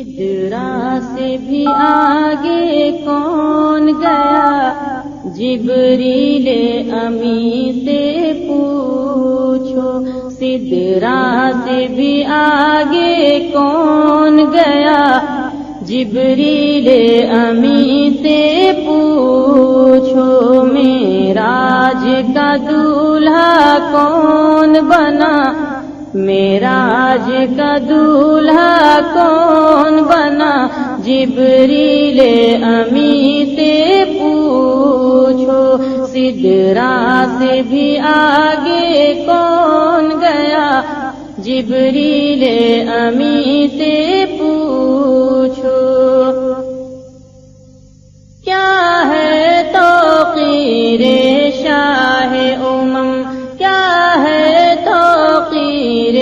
سدرا سے بھی آگے کون گیا، جبریل امی سے پوچھو۔ سدرا سے بھی آگے کون گیا، جبریل امی سے پوچھو۔ معراج کا دولہا کون بنا، معراج کا دولہا کون بنا، جبریل امی سے پوچھو۔ سدرا سے بھی آگے کون گیا، جبریل امی سے پوچھو۔ کیا ہے توقیر شاہ امم، کیا ہے توقیر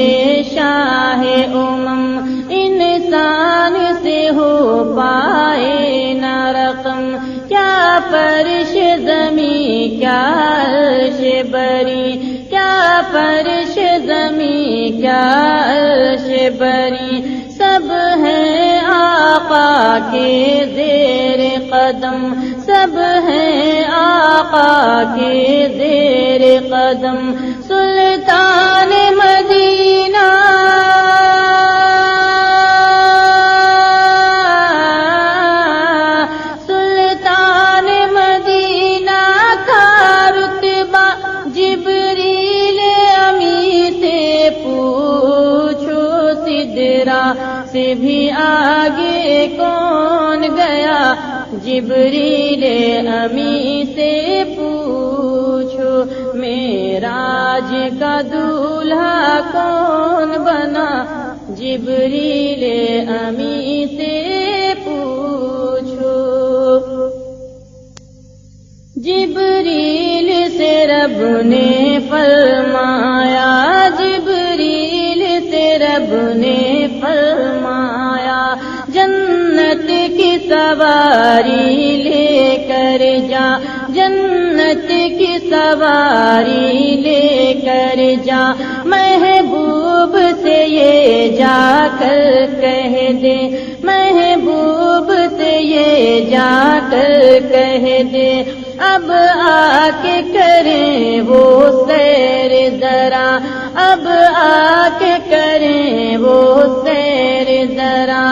شاہ امم، انسان سے ہو پائے نہ رقم۔ کیا فرش زمیں، کیا عرش بری، کیا فرش زمیں، کیا عرش بری، سب ہیں آقا کے زیر قدم، سب ہیں آقا کے زیر قدم۔ سلطان مدینہ، سلطان مدینہ کا رتبہ، جبریل امی سے پوچھو۔ سدرا سے بھی آگے کون گیا، جبریل امی سے پوچھو۔ معراج کا دولہا کون بنا، جبریل امی سے پوچھو۔ جبریل سے رب نے فرمایا، جبریل سے رب نے فرمایا، جنت کی سواری لے کر جا، جنت کی سواری لے کر جا، محبوب سے یہ جا کر کہہ دے، محبوب سے یہ جا کر کہہ دے، اب آ کے کریں وہ سیر ذرا، اب آ کے کریں وہ سیر ذرا۔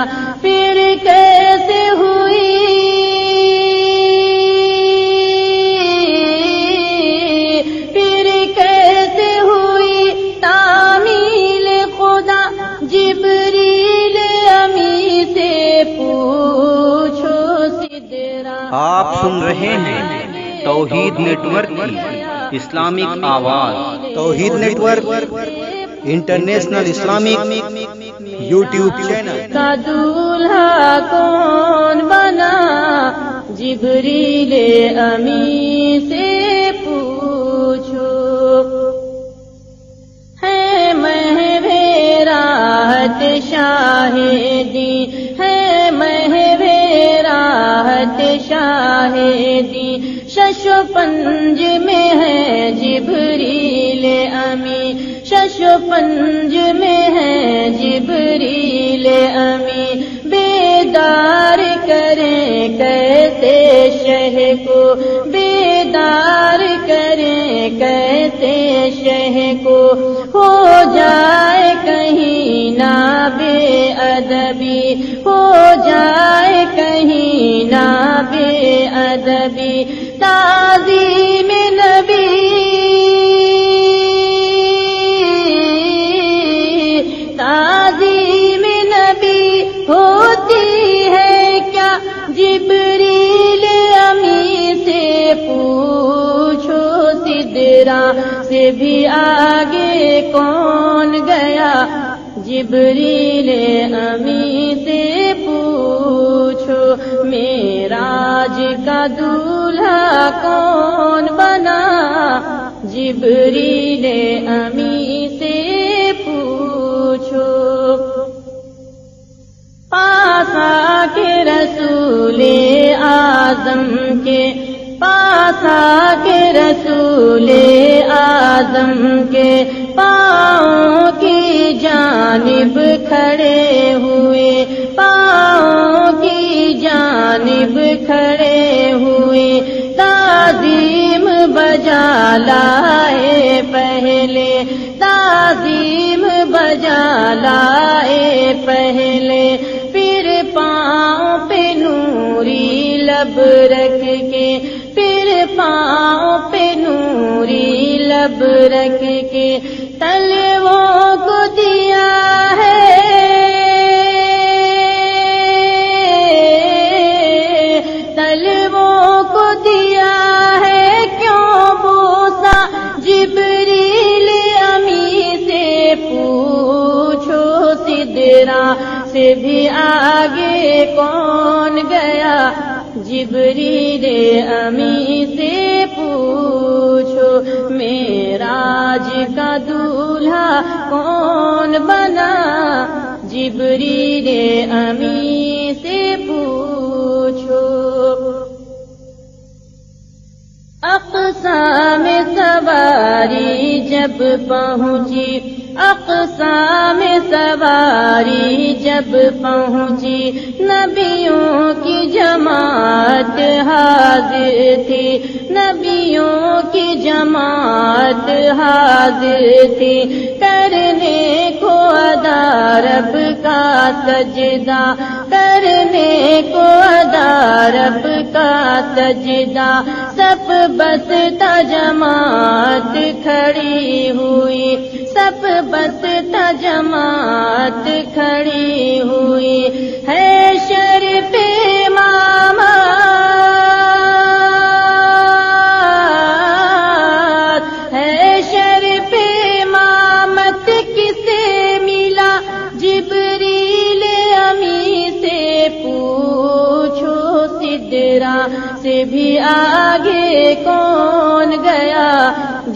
پھر کیسے ہوئی، پھر کیسے ہوئی تعمیل خدا، جبریل امی سے پوچھو۔ سدرا آپ سن رہے ہیں توحید نیٹ ورک کی اسلامک آواز۔ توحید network international Islamic YouTube channel. کا دولہا کون بنا، جبریل امی سے پوچھو۔ ہے محو راحت شاہدی، ہے محو راحت شاہدی، شش و پنج میں ہے جبریل امی، شش و پنج میں ہے جبریل امی۔ بیدار کریں کیسے شہ کو، بیدار کریں کیسے شہ کو، ہو جائے کہیں نہ بے ادبی، ہو جائے کہیں نہ بے ادبی۔ تعظیم نبی، تعظیم نبی ہوتی ہے کیا، جبریل امی سے پوچھو۔ سدرا سے بھی آگے کون گیا، جبریل امی سے پوچھو۔ معراج کا دولہا کون بنا، جبریل امی سے پوچھو۔ پاس آ کے رسول اعظم کے، پاس آ کے رسول اعظم کے، پاؤں کی جانب کھڑے ہوئے، پاؤں جانب کھڑے ہوئے، تعظیم بجا لائے پہلے، تعظیم بجا لائے پہلے، پھر پاؤں پہ نوری لب رکھ کے، پھر پاؤں پہ نوری لب رکھ کے تلووں کو دیا ہے، تلووں کو دیا ہے کیوں بوسا، جبریل امی سے پوچھو، سدرا سے بھی آگے کون گیا، جبریل امی سے پوچھو، معراج کا دولہا کون بنا، جبریل امی سے پوچھو۔ اقصیٰ میں سواری جب پہنچی، اقصیٰ میں سواری جب پہنچی، نبیوں کی جماعت حاضر تھی، نبیوں کی جماعت حاضر تھی، کرنے کو ادا رب کا سجدہ، کرنے کو ادا رب کا سجدہ، سب بستا جماعت کھڑی ہوئی، سب بستا جماعت کھڑی ہوئی، ہے شریف امامت، ہے شریف امامت، کسے ملا، جبریل امی سے پوچھو، سدرا سے بھی آگے کون گیا،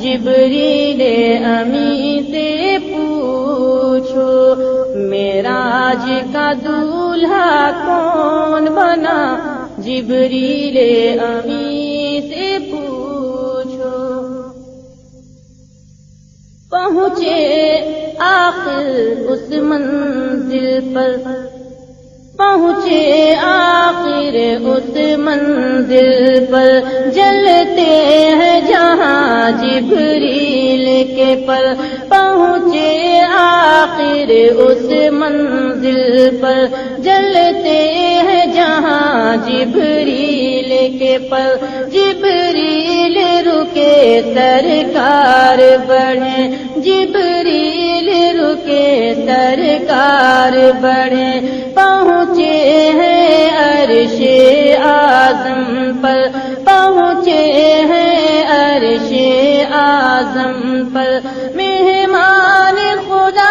جبریل امی سے پوچھو، معراج کا دولہا کون بنا، جبریل امی سے پوچھو۔ پہنچے آخر اس منزل پر، پہنچے آخر اس منزل پر، جلتے ہیں جہاں جبریل کے پر، پہنچے آخر اس منزل پر، جلتے ہیں جہاں جبریل کے پر، جبریل رکے سرکار بڑھے، جبریل رکے سرکار بڑھے، پہنچے ہیں عرش اعظم پر، پہنچے ہیں عرش اعظم پر، مہمان خدا،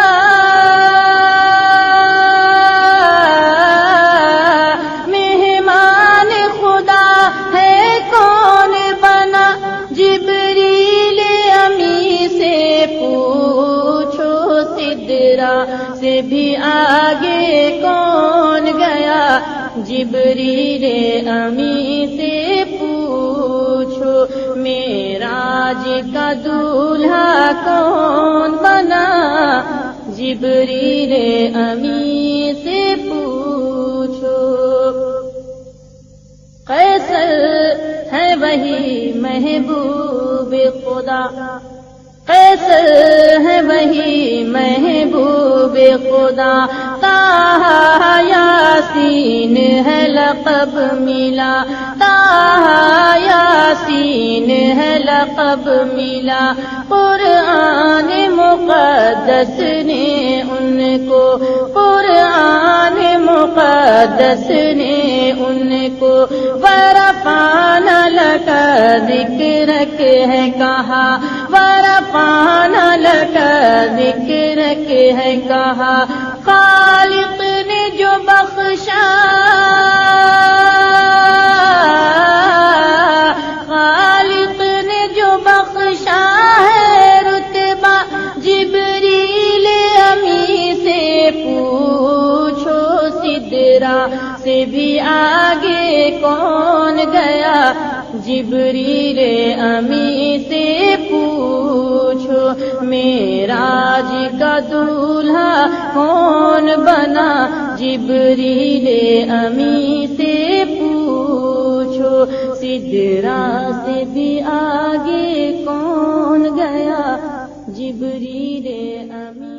مہمان خدا ہے کون بنا، جبریل امی سے پوچھو، سدرا سے بھی آگے کون گیا، جبریل امی سے پوچھو، معراج کا دولہا کون بنا، جبریل امی سے پوچھو۔ قیصر ہے وہی محبوب خدا، قیصر ہے وہی محبوب خدا، طٰہٰ یاسین ہے لقب ملا، طٰہٰ یاسین ہے لقب ملا، قرآن مقدس نے ان کو، قرآن مقدس نے ان کو، ورفعنا لک ذکرک ہے کہا، ورفعنا لک ذکرک ہے کہا، خالق نے جو بخشا، خالق نے جو بخشا ہے رتبہ، جبریل امی سے پوچھو، سدرا سے بھی آگے کون گیا، جبریل امی سے پوچھو، معراج کا دولہا کون بنا، جبریل امی سے پوچھو۔ سدرا سے بھی آگے کون گیا جبریل امین